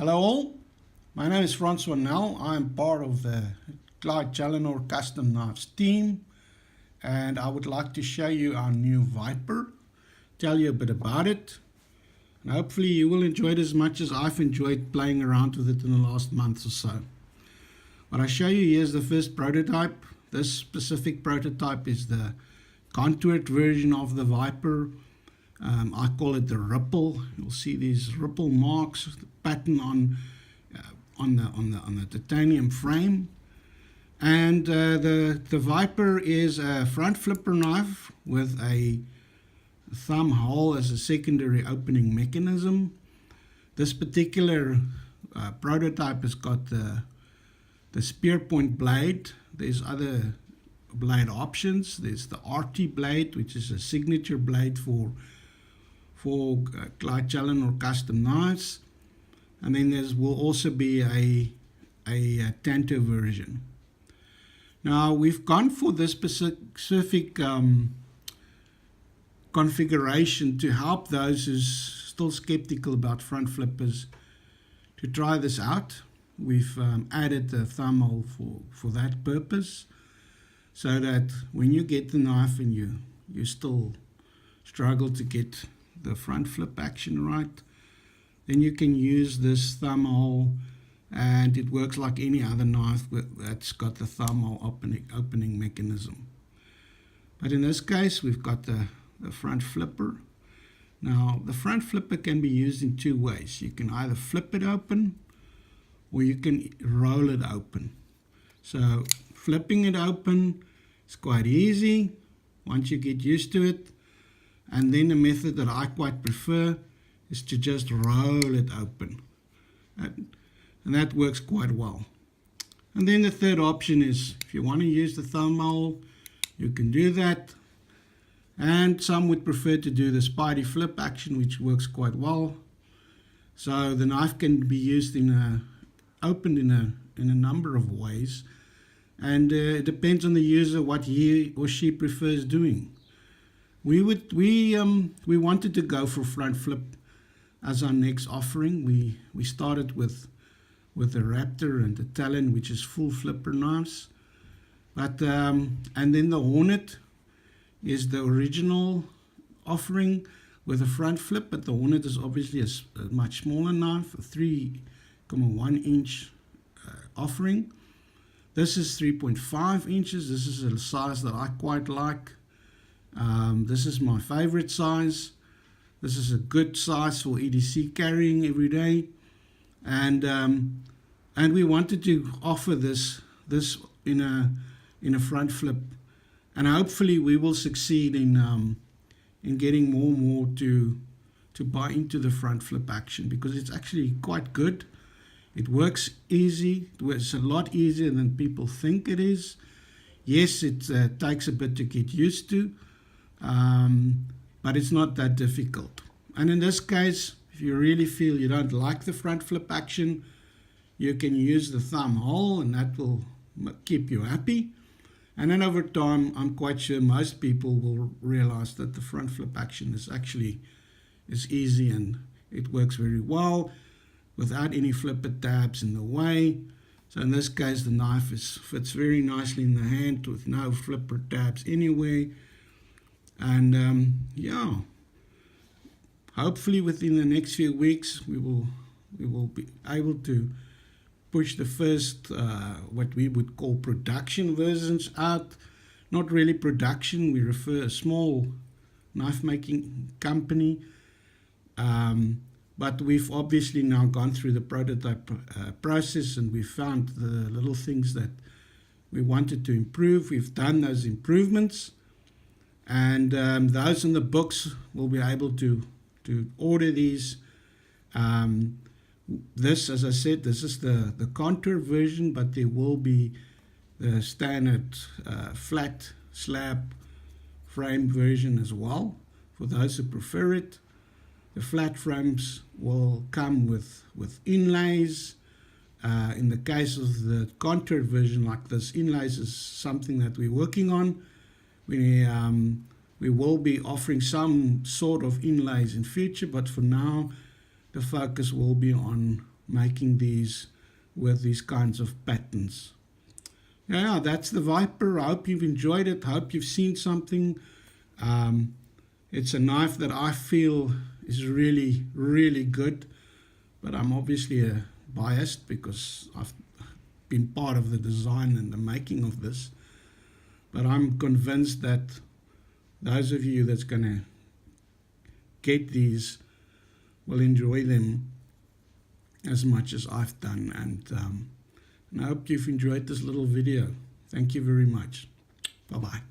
Hello all, my name is Francois Nel. I am part of the Clyde Challenor Custom Knives team, and I would like to show you our new Viper, tell you a bit about it, and hopefully you will enjoy it as much as I've enjoyed playing around with it in the last month or so. What I show you here is the first prototype. This specific prototype is the contoured version of the Viper. I call it the ripple. You'll see these ripple marks, the pattern on the titanium frame. And the Viper is a front flipper knife with a thumb hole as a secondary opening mechanism. This particular prototype has got the spear point blade. There's other blade options. There's the RT blade, which is a signature blade for Clyde Challenor Custom Knives, and then there will also be a Tanto version. Now we've gone for this specific configuration to help those who's still skeptical about front flippers to try this out. We've added the thumb hole for that purpose, so that when you get the knife and you still struggle to get the front flip action right, then you can use this thumb hole, and it works like any other knife that's got the thumb hole opening mechanism. But in this case, we've got the front flipper. Now, the front flipper can be used in two ways. You can either flip it open or you can roll it open. So flipping it open is quite easy once you get used to it. And then the method that I quite prefer is to just roll it open. And that works quite well. And then the third option is, if you want to use the thumb hole, you can do that. And some would prefer to do the spidey flip action, which works quite well. So the knife can be used opened in a number of ways. And it depends on the user what he or she prefers doing. We wanted to go for front flip as our next offering. We started with the Raptor and the Talon, which is full flipper knives. But and then the Hornet is the original offering with a front flip, but the Hornet is obviously a much smaller knife, a 3.1 inch offering. This is 3.5 inches. This is a size that I quite like. This is my favorite size. This is a good size for EDC carrying every day, and we wanted to offer this in a front flip, and hopefully we will succeed in getting more and more to buy into the front flip action, because it's actually quite good. It works easy. It's a lot easier than people think it is. Yes, it takes a bit to get used to. But it's not that difficult. And in this case, if you really feel you don't like the front flip action, you can use the thumb hole, and that will keep you happy. And then over time, I'm quite sure most people will realize that the front flip action is easy, and it works very well without any flipper tabs in the way. So in this case, the knife fits very nicely in the hand with no flipper tabs anywhere. And yeah, hopefully within the next few weeks we will be able to push the first what we would call production versions out. Not really production, we refer a small knife making company, but we've obviously now gone through the prototype process, and we found the little things that we wanted to improve. We've done those improvements. And those in the books will be able to order these. This, as I said, this is the contour version, but there will be the standard flat slab frame version as well, for those who prefer it. The flat frames will come with inlays. In the case of the contour version like this, inlays is something that we're working on. We will be offering some sort of inlays in future, but for now the focus will be on making these with these kinds of patterns. Yeah, that's the Viper. I hope you've enjoyed it. I hope you've seen something. It's a knife that I feel is really, really good, but I'm obviously biased because I've been part of the design and the making of this. But I'm convinced that those of you that's going to get these will enjoy them as much as I've done. And I hope you've enjoyed this little video. Thank you very much. Bye-bye.